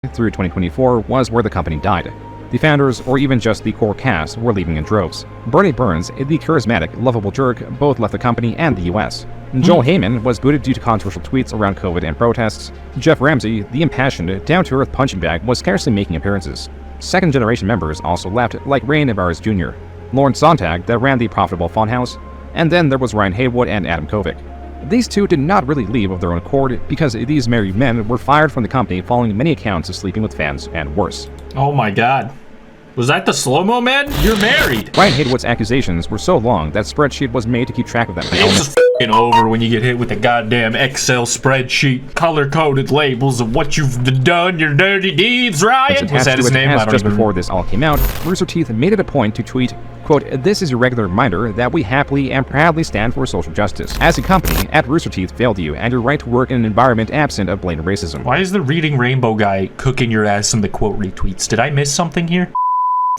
through 2024 was where the company died. The founders, or even just the core cast, were leaving in droves. Bernie Burns, the charismatic, lovable jerk, both left the company and the US. Joel Heyman was booted due to controversial tweets around COVID and protests. Jeff Ramsey, the impassioned, down-to-earth punching bag, was scarcely making appearances. Second-generation members also left, like Ray Navarez Jr., Lawrence Sontag, that ran the profitable FunHaus, and then there was Ryan Haywood and Adam Kovic. These two did not really leave of their own accord because these married men were fired from the company following many accounts of sleeping with fans and worse. Oh my god. Was that the Slowmo man? You're married! Ryan Haywood's accusations were so long that spreadsheet was made to keep track of them. It's f***ing over when you get hit with a goddamn Excel spreadsheet, color-coded labels of what you've done, your dirty deeds, Ryan! Was that his name? I don't just even... before this all came out, Rooster Teeth made it a point to tweet, quote, "This is your regular reminder that we happily and proudly stand for social justice. As a company, at Rooster Teeth failed you and your right to work in an environment absent of blatant racism." Why is the Reading Rainbow guy cooking your ass in the quote retweets? Did I miss something here?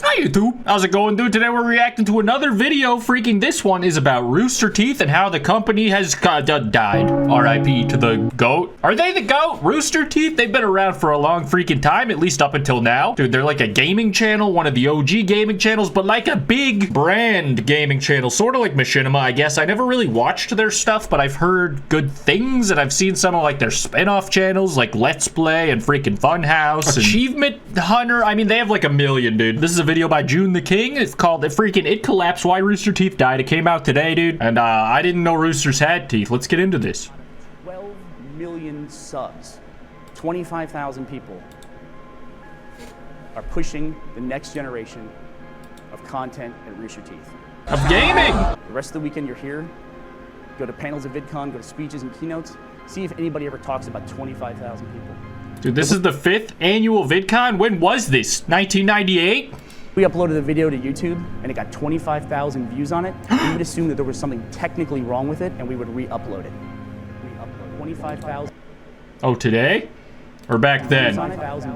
Hi YouTube! How's it going, dude? Today we're reacting to another video. Freaking this one is about Rooster Teeth and how the company has died. R.I.P. to the GOAT. Are they the GOAT? Rooster Teeth? They've been around for a long freaking time, at least up until now. Dude, they're like a gaming channel, one of the OG gaming channels, but like a big brand gaming channel. Sort of like Machinima, I guess. I never really watched their stuff, but I've heard good things, and I've seen some of like their spin-off channels, like Let's Play and freaking FunHaus. Achievement Hunter. I mean, they have like a million, dude. This is a video by June the King. It's called It Collapsed Why Rooster Teeth Died. It came out today, dude. And I didn't know roosters had teeth. Let's get into this. 12 million subs. 25,000 people are pushing the next generation of content at Rooster Teeth. Of gaming! The rest of the weekend you're here. Go to panels at VidCon, go to speeches and keynotes. See if anybody ever talks about 25,000 people. Dude, this is the 5th annual VidCon? When was this? 1998? We uploaded the video to YouTube and it got 25,000 views on it. We would assume that there was something technically wrong with it and we would re-upload it. Re-upload 25,000. Oh, today? Or back then?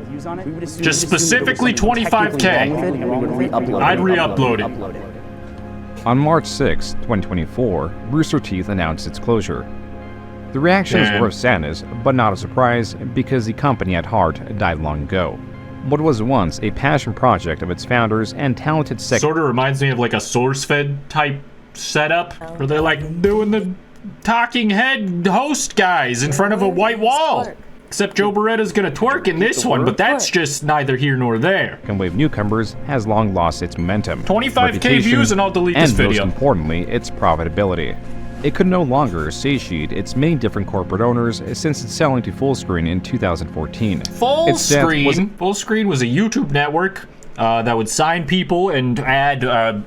Views on it. Just specifically 25K. I'd re-upload it. On March 6, 2024, Rooster Teeth announced its closure. The reactions were of sadness, but not a surprise, because the company at heart died long ago. What was once a passion project of its founders and talented Sort of reminds me of like a SourceFed type setup, where they're like doing the talking head host guys in front of a white wall. Except Joe Beretta's gonna twerk in this one, but that's just neither here nor there. Wave newcomers has long lost its momentum. 25K views and I'll delete this video. And most importantly, its profitability. It could no longer satiate its many different corporate owners since its selling to Fullscreen in 2014. Fullscreen was a YouTube network that would sign people and add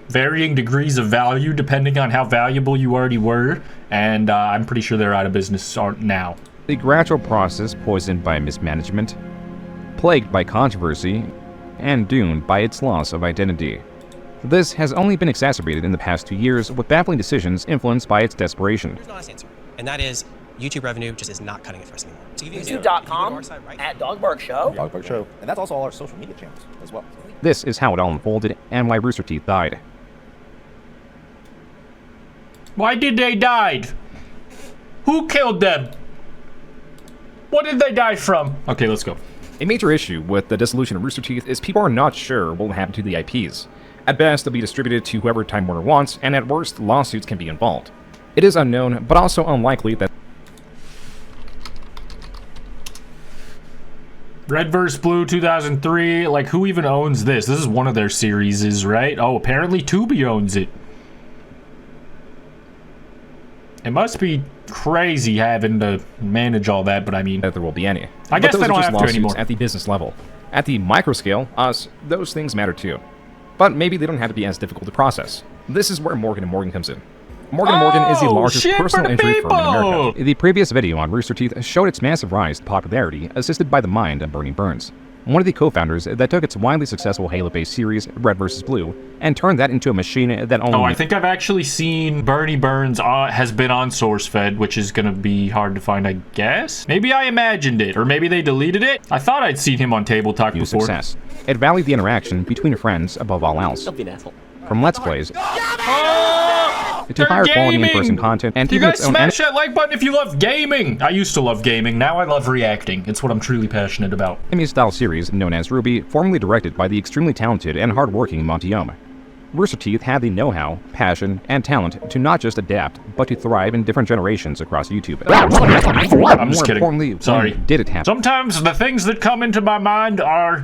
varying degrees of value depending on how valuable you already were, and I'm pretty sure they're out of business now. A gradual process poisoned by mismanagement, plagued by controversy, and doomed by its loss of identity. This has only been exacerbated in the past 2 years with baffling decisions influenced by its desperation. There's an honest answer, and that is YouTube revenue just is not cutting it for us anymore. YouTube.com at Dogbark Show. Dogbark Show. And that's also all our social media channels as well. This is how it all unfolded and why Rooster Teeth died. Why did they die? Who killed them? What did they die from? Okay, let's go. A major issue with the dissolution of Rooster Teeth is people are not sure what will happen to the IPs. At best, they'll be distributed to whoever Time Warner wants, and at worst, lawsuits can be involved. It is unknown, but also unlikely that Red vs. Blue 2003, like who even owns this? This is one of their series, right? Oh, apparently Tubi owns it. It must be crazy having to manage all that, but I mean... that there will be any. I guess they don't have to anymore. At the business level. At the micro scale, those things matter too. But maybe they don't have to be as difficult to process. This is where Morgan & Morgan comes in. Morgan & Morgan is the largest personal injury firm in America. The previous video on Rooster Teeth showed its massive rise to popularity, assisted by the mind of Bernie Burns, one of the co-founders that took its widely successful Halo-based series, Red vs. Blue, and turned that into a machine that only... Oh, I think I've actually seen Bernie Burns has been on SourceFed, which is gonna be hard to find, I guess? Maybe I imagined it, or maybe they deleted it? I thought I'd seen him on Table Talk before. Success. It valued the interaction between friends above all else. Don't be an asshole. From Let's Plays... Oh! to hire quality in-person content, and you even guys its own smash that like button if you love gaming. I used to love gaming. Now I love reacting. It's what I'm truly passionate about. anime-style series known as RWBY, formerly directed by the extremely talented and hardworking Monty Oum. Rooster Teeth had the know-how, passion, and talent to not just adapt, but to thrive in different generations across YouTube. I'm just More kidding. importantly, Sorry. when did it happen? Sometimes the things that come into my mind are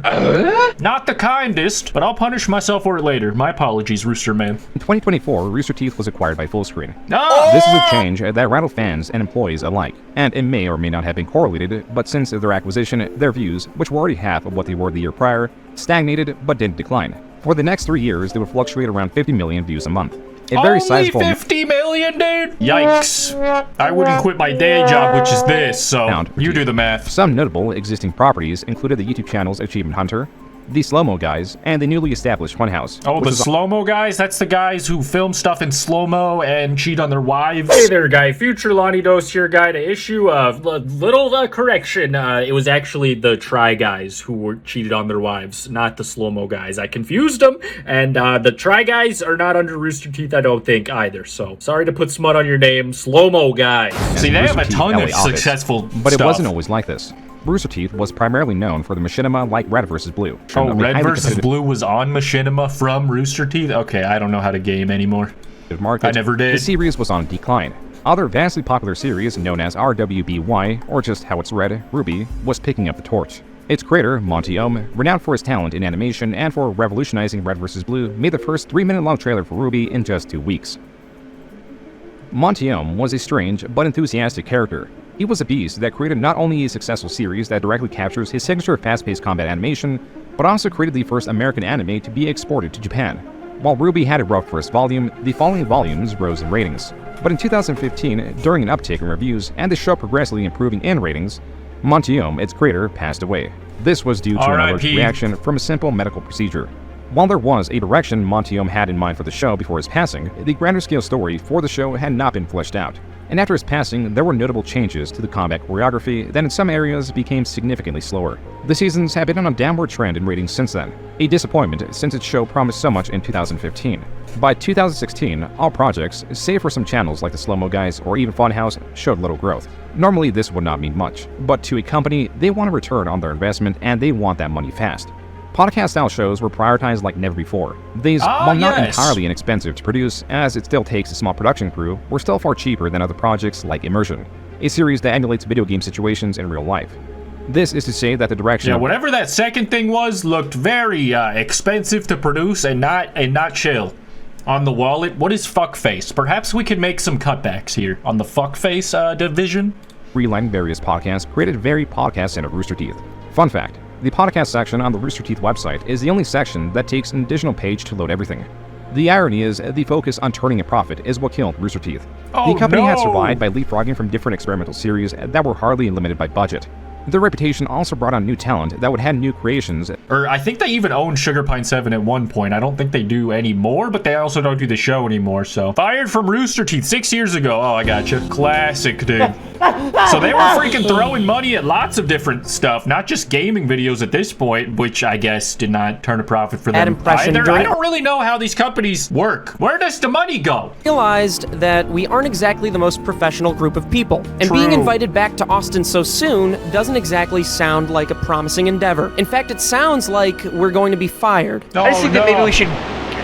not the kindest, but I'll punish myself for it later. My apologies, Rooster Man. In 2024, Rooster Teeth was acquired by Fullscreen. No! This is a change that rattled fans and employees alike, and it may or may not have been correlated, but since their acquisition, their views, which were already half of what they were the year prior, stagnated but didn't decline. For the next 3 years, they would fluctuate around 50 million views a month. A very sizable. Only 50 million, dude? Yikes. I wouldn't quit my day job, which is this, so you do the math. Some notable existing properties included the YouTube channels Achievement Hunter, the Slowmo Guys, and the newly established FunHaus. Oh, the Slowmo Guys? That's the guys who film stuff in slow-mo and cheat on their wives? Hey there, guy. Future lonniedos here, guy. To issue a little correction. It was actually the Try Guys who were cheated on their wives, not the Slowmo Guys. I confused them, and the Try Guys are not under Rooster Teeth, I don't think, either. So, sorry to put smut on your name, Slowmo Guys. See, they have a Rooster Teeth ton LA of office. successful But stuff. it wasn't always like this. Rooster Teeth was primarily known for the machinima like Red vs. Blue. Oh, Red vs. Blue was on machinima from Rooster Teeth? Okay, I don't know how to game anymore. Market. I never did. The series was on decline. Other vastly popular series known as RWBY, or just how it's read, RWBY, was picking up the torch. Its creator, Monty Oum, renowned for his talent in animation and for revolutionizing Red vs. Blue, made the first 3-minute-long trailer for RWBY in just 2 weeks. Monty Oum was a strange but enthusiastic character. He was a beast that created not only a successful series that directly captures his signature fast-paced combat animation, but also created the first American anime to be exported to Japan. While RWBY had a rough first volume, the following volumes rose in ratings. But in 2015, during an uptick in reviews and the show progressively improving in ratings, Monty Oum, its creator, passed away. This was due to an allergic reaction from a simple medical procedure. While there was a direction Monty Oum had in mind for the show before his passing, the grander scale story for the show had not been fleshed out. And after his passing, there were notable changes to the combat choreography that in some areas became significantly slower. The seasons have been on a downward trend in ratings since then, a disappointment since its show promised so much in 2015. By 2016, all projects, save for some channels like the Slowmo Guys or even FunHaus, showed little growth. Normally this would not mean much, but to a company, they want a return on their investment and they want that money fast. Podcast-style shows were prioritized like never before. These, while not entirely inexpensive to produce, as it still takes a small production crew, were still far cheaper than other projects like Immersion, a series that emulates video game situations in real life. This is to say that the direction Yeah, whatever that second thing was looked very expensive to produce and not chill. On the wallet, what is fuckface? Perhaps we could make some cutbacks here on the fuckface division. Relining various podcasts created very podcast of Rooster Teeth. Fun fact, the podcast section on the Rooster Teeth website is the only section that takes an additional page to load everything. The irony is, the focus on turning a profit is what killed Rooster Teeth. Oh, the company had no! survived by leapfrogging from different experimental series that were hardly limited by budget. Their reputation also brought on new talent that would have new creations. Or I think they even owned Sugar Pine 7 at one point. I don't think they do anymore, but they also don't do the show anymore, so. Fired from Rooster Teeth 6 years ago. Oh, I gotcha. Classic, dude. So they were freaking throwing money at lots of different stuff, not just gaming videos at this point, which I guess did not turn a profit for them either. I don't really know how these companies work. Where does the money go? Realized that we aren't exactly the most professional group of people, and being invited back to Austin so soon doesn't exactly sound like a promising endeavor. In fact, it sounds like we're going to be fired. I just think that maybe we should,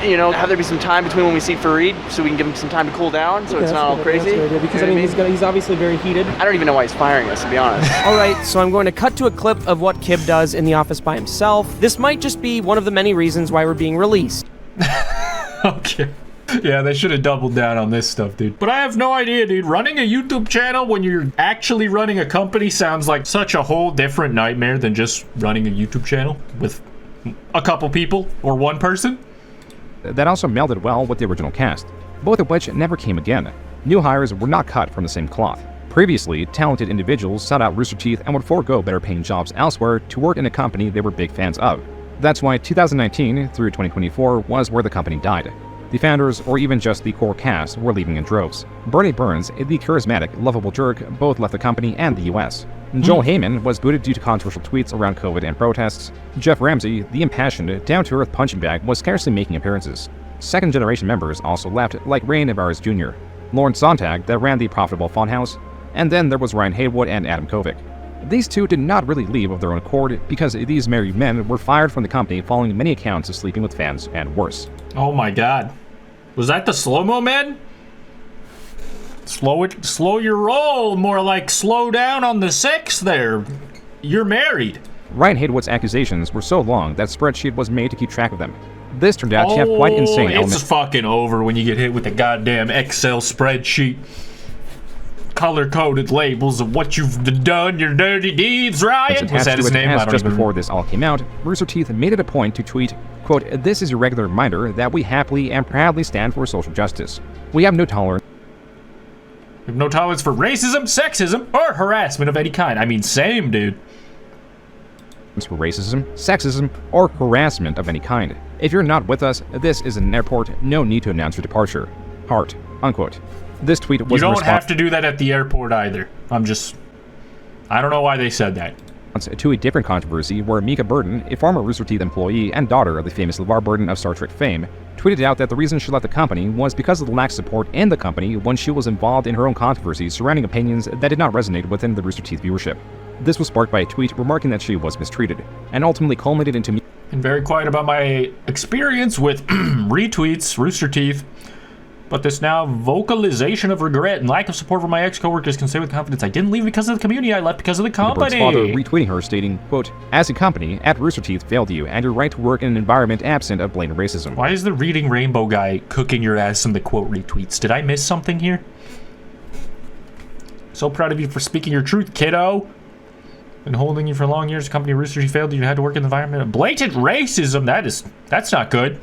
you know, have there be some time between when we see Fareed so we can give him some time to cool down so it's not all crazy. Because I mean, he's obviously very heated. I don't even know why he's firing us, to be honest. Alright, so I'm going to cut to a clip of what Kib does in the office by himself. This might just be one of the many reasons why we're being released. Okay. Yeah, they should have doubled down on this stuff, dude. But I have no idea, dude. Running a YouTube channel when you're actually running a company sounds like such a whole different nightmare than just running a YouTube channel with a couple people or one person. That also melded well with the original cast, both of which never came again. New hires were not cut from the same cloth. Previously, talented individuals sought out Rooster Teeth and would forego better-paying jobs elsewhere to work in a company they were big fans of. That's why 2019 through 2024 was where the company died. The founders, or even just the core cast, were leaving in droves. Bernie Burns, the charismatic, lovable jerk, both left the company and the US. Joel Heyman was booted due to controversial tweets around COVID and protests. Jeff Ramsey, the impassioned, down-to-earth punching bag, was scarcely making appearances. second-generation members also left, like Ray Navarez Jr., Lawrence Sontag that ran the profitable FunHaus, and then there was Ryan Haywood and Adam Kovic. These two did not really leave of their own accord because these married men were fired from the company following many accounts of sleeping with fans and worse. Oh my god. Was that the Slowmo man? Slow your roll, more like slow down on the sex there. You're married. Ryan Haywood's accusations were so long that a spreadsheet was made to keep track of them. This turned out to have quite insane elements. It's fucking over when you get hit with a goddamn Excel spreadsheet. Color-coded labels of what you've done, your dirty deeds, Ryan. Was that his name? I don't just even... before this all came out, Rooster Teeth made it a point to tweet, quote, "This is a regular reminder that we happily and proudly stand for social justice. We have no tolerance for racism, sexism, or harassment of any kind." I mean, same, dude. For racism, sexism, or harassment of any kind. If you're not with us, this is an airport, no need to announce your departure. Heart, unquote. This tweet was You don't have to do that at the airport either. I don't know why they said that. To a different controversy where Mika Burton, a former Rooster Teeth employee and daughter of the famous LeVar Burton of Star Trek fame, tweeted out that the reason she left the company was because of the lack of support in the company when she was involved in her own controversies surrounding opinions that did not resonate within the Rooster Teeth viewership. This was sparked by a tweet remarking that she was mistreated, and ultimately culminated into me. And very quiet about my experience with retweets, Rooster Teeth, but this now vocalization of regret and lack of support from my ex-coworkers can say with confidence, I didn't leave because of the community, I left because of the company. Bird's father retweeting her, stating, quote, "As a company, at Rooster Teeth failed you and your right to work in an environment absent of blatant racism." Why is the Reading Rainbow guy cooking your ass in the quote retweets? Did I miss something here? So proud of you for speaking your truth, kiddo. Been holding you for long years. The company Rooster Teeth failed you. You had to work in the environment. Blatant racism. That's not good.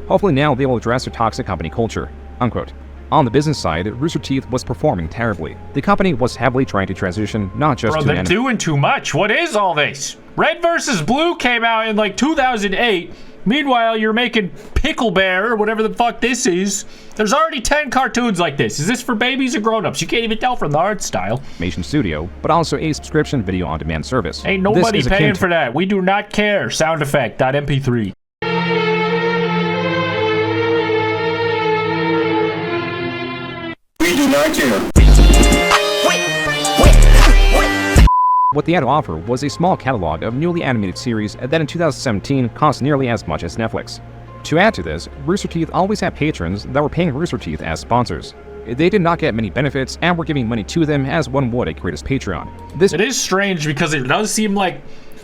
Hopefully now they will address their toxic company culture, unquote. On the business side, Rooster Teeth was performing terribly. The company was heavily trying to transition not just Bro, to they're doing too much. What is all this? Red vs. Blue came out in like 2008. Meanwhile, you're making Pickle Bear or whatever the fuck this is. There's already 10 cartoons like this. Is this for babies or grown-ups? You can't even tell from the art style. Animation studio, but also a subscription video on demand service. Ain't nobody paying for that. We do not care. Sound effect.mp3. What they had to offer was a small catalog of newly animated series that in 2017 cost nearly as much as Netflix. To add to this, Rooster Teeth always had patrons that were paying Rooster Teeth as sponsors. They did not get many benefits and were giving money to them as one would a creator's Patreon. It is strange because it does seem like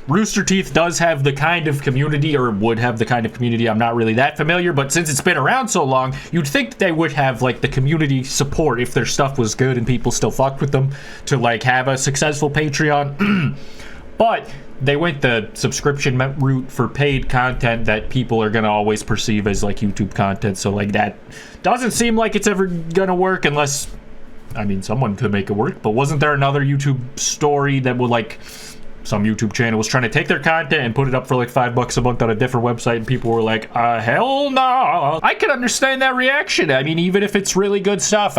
Rooster Teeth does have the kind of community, or would have the kind of community, I'm not really that familiar, but since it's been around so long, you'd think that they would have like the community support if their stuff was good and people still fucked with them to like have a successful Patreon. But they went the subscription route for paid content that people are gonna always perceive as like YouTube content, so like that doesn't seem like it's ever gonna work unless, I mean, someone could make it work, but wasn't there another YouTube story that would like, some YouTube channel was trying to take their content and put it up for like $5 a month on a different website, and people were like, hell no. I can understand that reaction. I mean, even if it's really good stuff,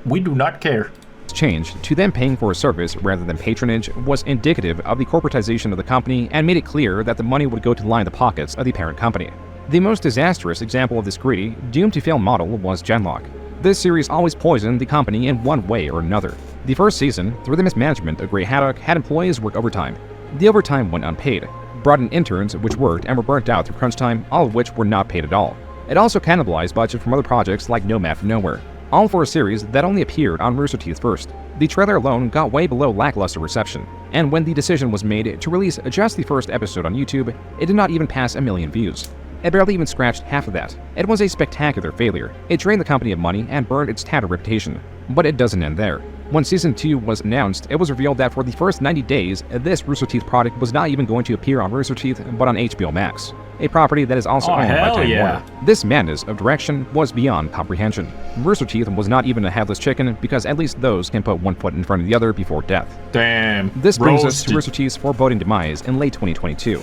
we do not care. Change to them paying for a service rather than patronage was indicative of the corporatization of the company and made it clear that the money would go to line the pockets of the parent company. The most disastrous example of this greedy, doomed to fail model was Genlock. This series always poisoned the company in one way or another. The first season, through the mismanagement of Grey Haddock, had employees work overtime. The overtime went unpaid, brought in interns which worked and were burnt out through crunch time, all of which were not paid at all. It also cannibalized budget from other projects like Nomad from Nowhere, all for a series that only appeared on Rooster Teeth first. The trailer alone got way below lackluster reception, and when the decision was made to release just the first episode on YouTube, it did not even pass 1 million views. It barely even scratched half of that. It was a spectacular failure. It drained the company of money and burned its tattered reputation. But it doesn't end there. When Season 2 was announced, it was revealed that for the first 90 days, this Rooster Teeth product was not even going to appear on Rooster Teeth, but on HBO Max, a property that is also owned by Time Warner. This madness of direction was beyond comprehension. Rooster Teeth was not even a headless chicken, because at least those can put one foot in front of the other before death. Damn. This brings us to Rooster Teeth's foreboding demise in late 2022.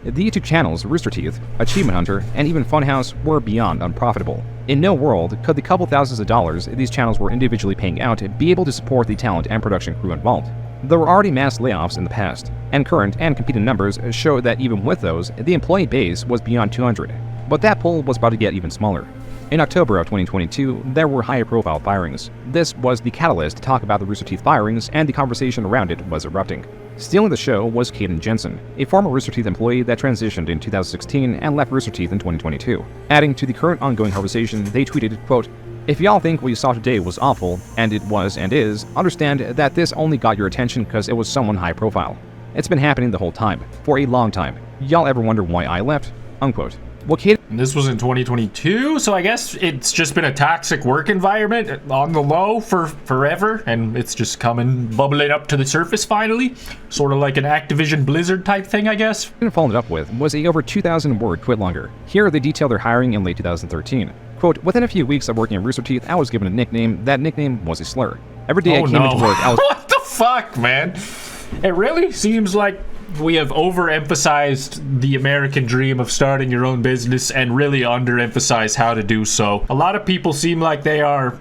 The YouTube channels Rooster Teeth, Achievement Hunter, and even FunHaus were beyond unprofitable. In no world could the couple thousands of dollars these channels were individually paying out be able to support the talent and production crew involved. There were already mass layoffs in the past, and current and competing numbers show that even with those, the employee base was beyond 200. But that pool was about to get even smaller. In October of 2022, there were high-profile firings. This was the catalyst to talk about the Rooster Teeth firings, and the conversation around it was erupting. Stealing the show was Caden Jensen, a former Rooster Teeth employee that transitioned in 2016 and left Rooster Teeth in 2022. Adding to the current ongoing conversation, they tweeted, quote, "If y'all think what you saw today was awful, and it was and is, understand that this only got your attention because it was someone high profile. It's been happening the whole time, for a long time. Y'all ever wonder why I left?" Unquote. Well, this was in 2022, so I guess it's just been a toxic work environment on the low for forever, and it's just bubbling up to the surface finally. Sort of like an Activision Blizzard type thing, I guess. Followed up with was a over 2,000-word quit longer. Here they detail their hiring in late 2013. Quote, "Within a few weeks of working at Rooster Teeth, I was given a nickname. That nickname was a slur. Every day I came into work, I was..." What the fuck, man? It really seems like we have overemphasized the American dream of starting your own business and really underemphasized how to do so. A lot of people seem like they are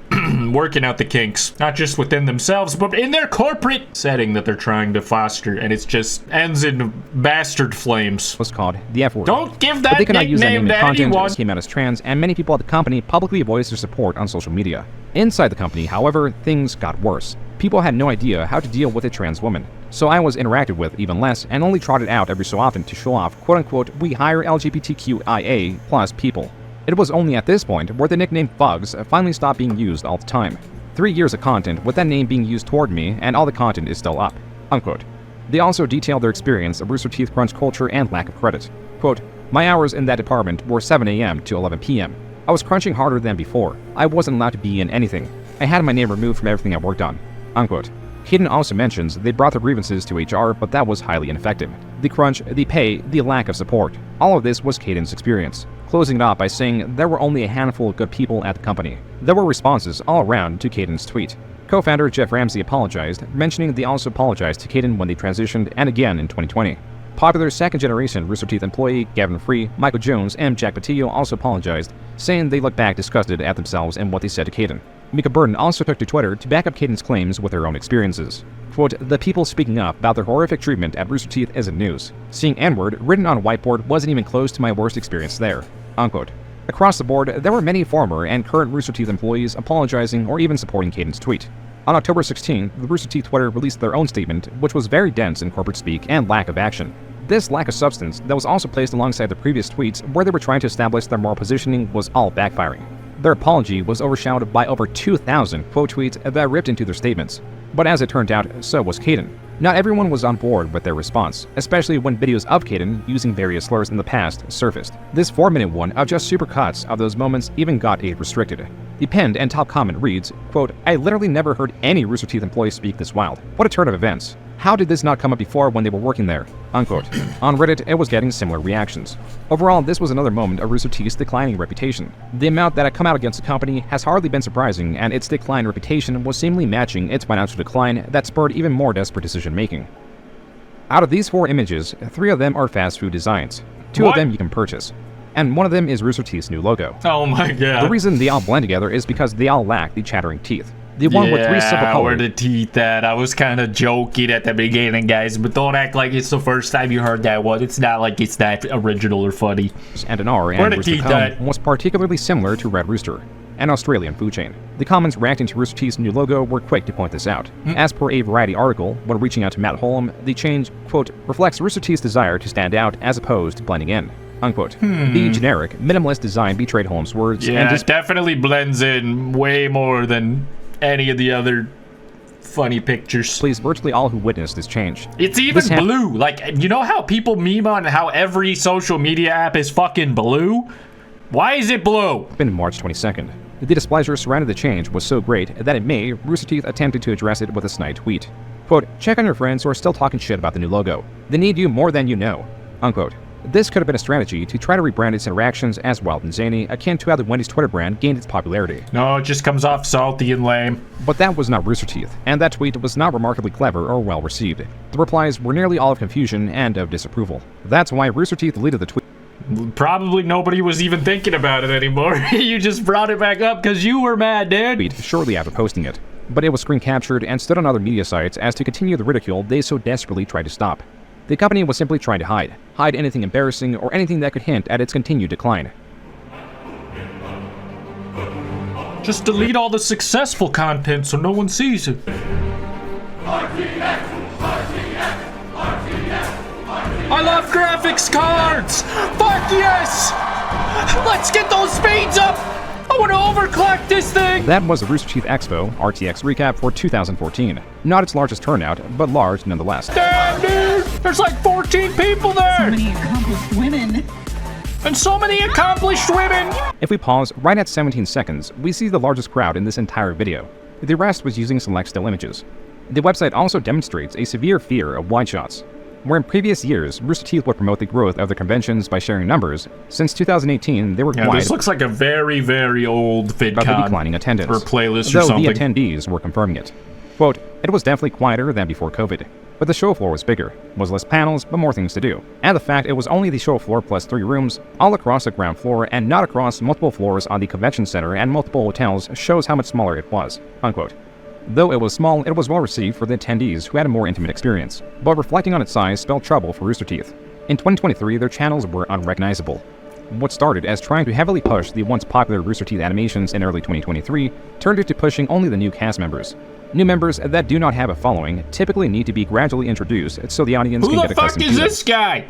working out the kinks, not just within themselves, but in their corporate setting that they're trying to foster, and it's just ends in bastard flames. Was called the F word. Don't give that but they could not use that name in to content anyone. as came out as trans, and many people at the company publicly voiced their support on social media. Inside the company, however, things got worse. People had no idea how to deal with a trans woman, so I was interacted with even less and only trotted out every so often to show off, quote-unquote, "we hire LGBTQIA plus people." It was only at this point where the nickname Bugs finally stopped being used all the time. 3 years of content with that name being used toward me, and all the content is still up, unquote. They also detailed their experience of Rooster Teeth crunch culture and lack of credit. Quote, "My hours in that department were 7 a.m. to 11 p.m. I was crunching harder than before. I wasn't allowed to be in anything. I had my name removed from everything I worked on," unquote. Caden also mentions they brought their grievances to HR, but that was highly ineffective. The crunch, the pay, the lack of support. All of this was Caden's experience. Closing it off by saying there were only a handful of good people at the company. There were responses all around to Caden's tweet. Co-founder Jeff Ramsey apologized, mentioning they also apologized to Caden when they transitioned and again in 2020. Popular second-generation Rooster Teeth employee Gavin Free, Michael Jones, and Jack Patillo also apologized, saying they look back disgusted at themselves and what they said to Caden. Mika Burton also took to Twitter to back up Caden's claims with her own experiences. Quote, "The people speaking up about their horrific treatment at Rooster Teeth isn't news. Seeing N-word written on a whiteboard wasn't even close to my worst experience there," unquote. Across the board, there were many former and current Rooster Teeth employees apologizing or even supporting Caden's tweet. On October 16th, the Rooster Teeth Twitter released their own statement, which was very dense in corporate speak and lack of action. This lack of substance that was also placed alongside the previous tweets where they were trying to establish their moral positioning was all backfiring. Their apology was overshadowed by over 2,000 quote tweets that ripped into their statements. But as it turned out, so was Caden. Not everyone was on board with their response, especially when videos of Caden using various slurs in the past surfaced. This 4-minute one of just super cuts of those moments even got age restricted. The pinned and top comment reads, quote, "I literally never heard any Rooster Teeth employee speak this wild. What a turn of events. How did this not come up before when they were working there?" Unquote. On Reddit, it was getting similar reactions. Overall, this was another moment of Rooster Teeth's declining reputation. The amount that had come out against the company has hardly been surprising, and its decline in reputation was seemingly matching its financial decline that spurred even more desperate decision-making. Out of these 4 images, 3 of them are fast food designs. 2 of them you can purchase. And one of them is Rooster Teeth's new logo. Oh my god. The reason they all blend together is because they all lack the chattering teeth. The one with 3 simple colors. Where the teeth at? I was kind of joking at the beginning, guys, but don't act like it's the first time you heard that one. It's not like it's that original or funny. And an R and Rooster Teeth was particularly similar to Red Rooster, an Australian food chain. The comments reacting to Rooster Teeth's new logo were quick to point this out. As per a Variety article, when reaching out to Matt Holm, the change, quote, "reflects Rooster Teeth's desire to stand out as opposed to blending in," unquote. The generic, minimalist design betrayed Holmes' words. Yeah, it definitely blends in way more than any of the other funny pictures. Please virtually all who witnessed this change. It's even blue. Like, you know how people meme on how every social media app is fucking blue? Why is it blue? In March 22nd. The displeasure surrounding the change was so great that in May, Rooster Teeth attempted to address it with a snide tweet. Quote, "Check on your friends who are still talking shit about the new logo. They need you more than you know," unquote. This could have been a strategy to try to rebrand its interactions as wild and zany, akin to how the Wendy's Twitter brand gained its popularity. No, it just comes off salty and lame. But that was not Rooster Teeth, and that tweet was not remarkably clever or well received. The replies were nearly all of confusion and of disapproval. That's why Rooster Teeth deleted the tweet. Probably nobody was even thinking about it anymore. You just brought it back up because you were mad, dude. Shortly after posting it. but it was screen captured and stood on other media sites as to continue the ridicule they so desperately tried to stop. The company was simply trying to hide anything embarrassing or anything that could hint at its continued decline. Just delete all the successful content so no one sees it. I love graphics cards! Fuck yes! Let's get those speeds up! I want to overclock this thing! That was the Rooster Teeth Expo RTX recap for 2014. Not its largest turnout, but large nonetheless. Damn, dude! There's like 14 people there! So many accomplished women. And so many accomplished women! If we pause right at 17 seconds, we see the largest crowd in this entire video. The rest was using select still images. The website also demonstrates a severe fear of wide shots. Where in previous years, Rooster Teeth would promote the growth of their conventions by sharing numbers, since 2018 they were quiet. This looks like a very, very old VidCon. About the declining attendance. Or playlist or something. Though the attendees were confirming it. Quote, it was definitely quieter than before COVID, but the show floor was bigger, was less panels, but more things to do. And the fact it was only the show floor plus 3 rooms, all across the ground floor and not across multiple floors on the convention center and multiple hotels shows how much smaller it was, unquote. Though it was small, it was well received for the attendees who had a more intimate experience, but reflecting on its size spelled trouble for Rooster Teeth. In 2023, their channels were unrecognizable. What started as trying to heavily push the once popular Rooster Teeth animations in early 2023 turned into pushing only the new cast members. New members that do not have a following typically need to be gradually introduced so the audience can get accustomed to it. Who the fuck is this guy?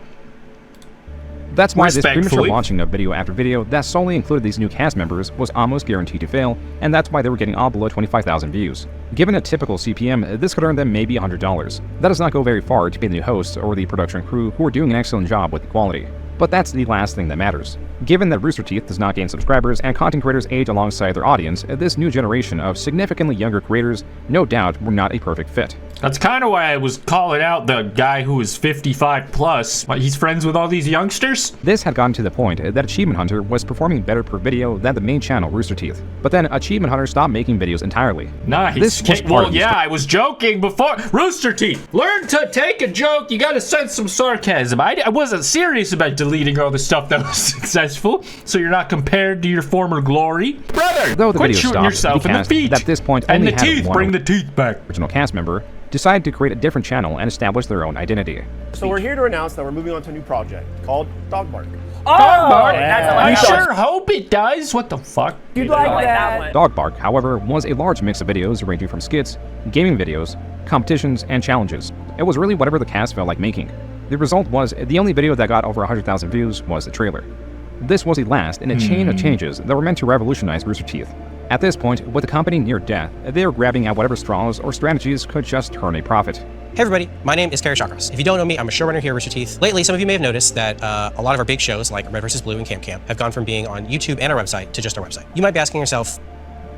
That's why this premature launching of video after video that solely included these new cast members was almost guaranteed to fail, and that's why they were getting all below 25,000 views. Given a typical CPM, this could earn them maybe $100. That does not go very far to pay the new hosts or the production crew who are doing an excellent job with the quality. But that's the last thing that matters. Given that Rooster Teeth does not gain subscribers and content creators age alongside their audience, this new generation of significantly younger creators no doubt were not a perfect fit. That's kind of why I was calling out the guy who is 55 plus. He's friends with all these youngsters? This had gotten to the point that Achievement Hunter was performing better per video than the main channel Rooster Teeth. But then Achievement Hunter stopped making videos entirely. Nice. This was well, yeah, I was joking before. Rooster Teeth, learn to take a joke. You gotta sense some sarcasm. I wasn't serious about deleting all the stuff that was successful, so you're not compared to your former glory. Brother, though the quit video shooting stopped, yourself in the feet. At this point, and only the had teeth, one bring the teeth back. Original cast member decided to create a different channel and establish their own identity. So we're here to announce that we're moving on to a new project called Dog Bark. I sure hope it does. What the fuck? You'd like that. Dog Bark, however, was a large mix of videos ranging from skits, gaming videos, competitions, and challenges. It was really whatever the cast felt like making. The result was the only video that got over 100,000 views was the trailer. This was the last in a chain of changes that were meant to revolutionize Rooster Teeth. At this point, with the company near death, they were grabbing at whatever straws or strategies could just turn a profit. Hey everybody, my name is Kerry Shawcross. If you don't know me, I'm a showrunner here at Rooster Teeth. Lately, some of you may have noticed that a lot of our big shows like Red vs. Blue and Camp Camp have gone from being on YouTube and our website to just our website. You might be asking yourself,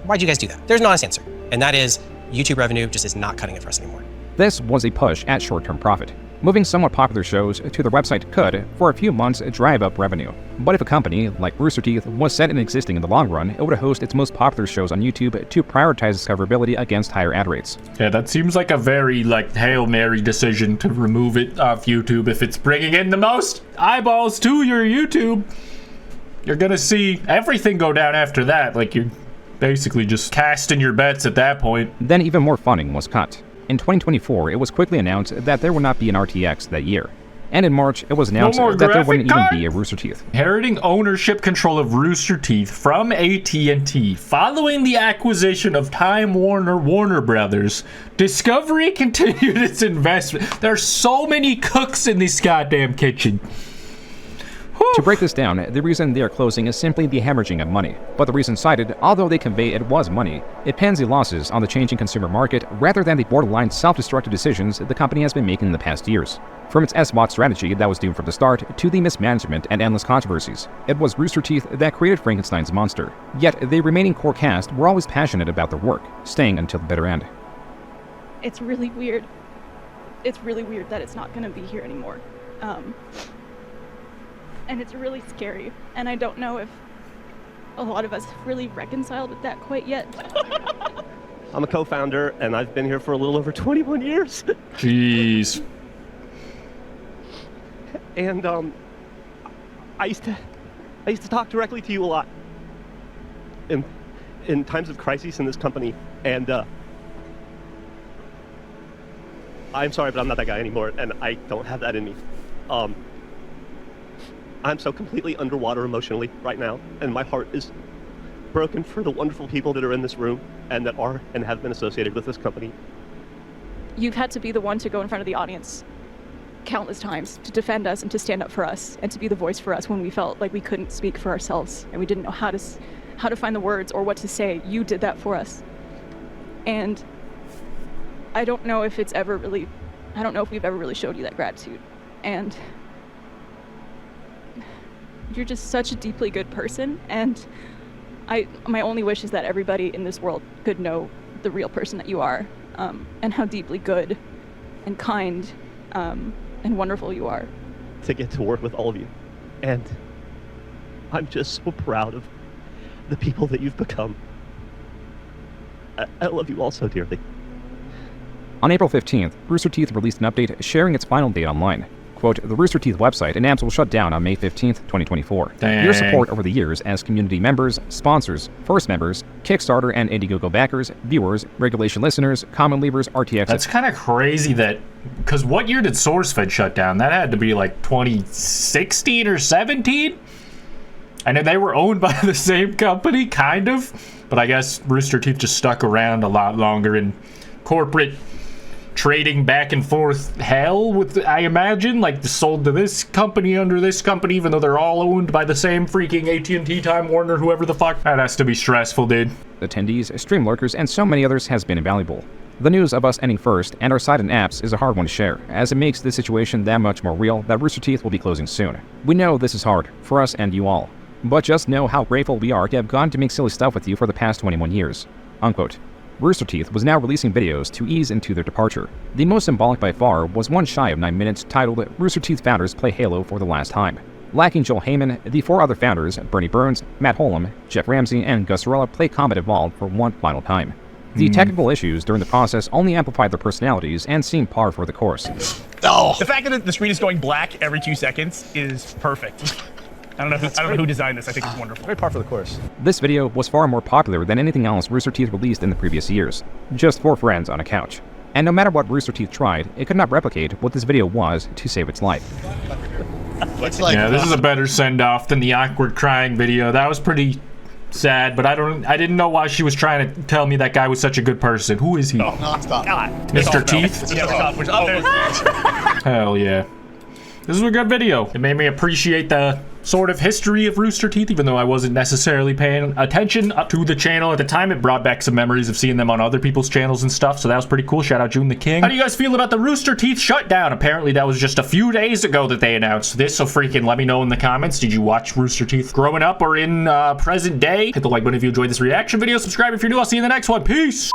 why'd you guys do that? There's an honest answer, and that is YouTube revenue just is not cutting it for us anymore. This was a push at short-term profit. Moving somewhat popular shows to the website could, for a few months, drive up revenue. But if a company, like Rooster Teeth, was set in existing in the long run, it would host its most popular shows on YouTube to prioritize discoverability against higher ad rates. Yeah, that seems like a very, Hail Mary decision to remove it off YouTube if it's bringing in the most eyeballs to your YouTube. You're gonna see everything go down after that. You're basically just casting your bets at that point. Then even more funding was cut. In 2024, it was quickly announced that there would not be an RTX that year. And in March, it was announced that there wouldn't even be a Rooster Teeth. Inheriting ownership control of Rooster Teeth from AT&T following the acquisition of Time Warner Brothers, Discovery continued its investment. There's so many cooks in this goddamn kitchen. To break this down, the reason they are closing is simply the hemorrhaging of money. But the reason cited, although they convey it was money, it pins the losses on the changing consumer market rather than the borderline self-destructive decisions the company has been making in the past years. From its SWOT strategy that was doomed from the start to the mismanagement and endless controversies, it was Rooster Teeth that created Frankenstein's monster. Yet the remaining core cast were always passionate about their work, staying until the bitter end. It's really weird. It's really weird that it's not going to be here anymore. And it's really scary, and I don't know if a lot of us have really reconciled with that quite yet. I'm a co-founder, and I've been here for a little over 21 years. Jeez. And I used to talk directly to you a lot in times of crisis in this company, and I'm sorry, but I'm not that guy anymore, and I don't have that in me. I'm so completely underwater emotionally right now, and my heart is broken for the wonderful people that are in this room and that are and have been associated with this company. You've had to be the one to go in front of the audience countless times to defend us and to stand up for us and to be the voice for us when we felt like we couldn't speak for ourselves and we didn't know how to find the words or what to say. You did that for us. And I don't know if we've ever really showed you that gratitude. And you're just such a deeply good person, and my only wish is that everybody in this world could know the real person that you are, and how deeply good and kind and wonderful you are. To get to work with all of you. And I'm just so proud of the people that you've become. I love you all so dearly. On April 15th, Rooster Teeth released an update sharing its final date online. Quote, the Rooster Teeth website and apps will shut down on May 15th, 2024. Dang. Your support over the years as community members, sponsors, first members, Kickstarter and Indiegogo backers, viewers, regulation listeners, comment leavers, RTX... That's kind of crazy that... Because what year did SourceFed shut down? That had to be like 2016 or 17? I know they were owned by the same company, kind of. But I guess Rooster Teeth just stuck around a lot longer in corporate... trading back and forth hell with, I imagine, like sold to this company under this company, even though they're all owned by the same freaking AT&T, Time Warner, whoever the fuck. That has to be stressful, dude. Attendees, stream lurkers, and so many others has been invaluable. The news of us ending first and our site and apps is a hard one to share, as it makes this situation that much more real that Rooster Teeth will be closing soon. We know this is hard, for us and you all, but just know how grateful we are to have gone to make silly stuff with you for the past 21 years. Unquote. Rooster Teeth was now releasing videos to ease into their departure. The most symbolic by far was one shy of 9 minutes titled Rooster Teeth Founders Play Halo for the Last Time. Lacking Joel Heyman, the 4 other founders, Bernie Burns, Matt Holm, Jeff Ramsey, and Gus Sarella play Combat Evolved for one final time. The technical issues during the process only amplified their personalities and seemed par for the course. Oh! The fact that the screen is going black every 2 seconds is perfect. I don't know who designed this. I think it's wonderful. Very par for the course. This video was far more popular than anything else Rooster Teeth released in the previous years. Just 4 friends on a couch. And no matter what Rooster Teeth tried, it could not replicate what this video was to save its life. Yeah, this is a better send-off than the awkward crying video. That was pretty sad, but I didn't know why she was trying to tell me that guy was such a good person. Who is he? No, stop. Mr. Teeth? Hell yeah. This is a good video. It made me appreciate the sort of history of Rooster Teeth, even though I wasn't necessarily paying attention to the channel at the time. It brought back some memories of seeing them on other people's channels and stuff, so that was pretty cool. Shout out June the King. How do you guys feel about the Rooster Teeth shutdown? Apparently that was just a few days ago that they announced this, so freaking let me know in the comments. Did you watch Rooster Teeth growing up or in present day? Hit the like button if you enjoyed this reaction video. Subscribe if you're new. I'll see you in the next one. Peace!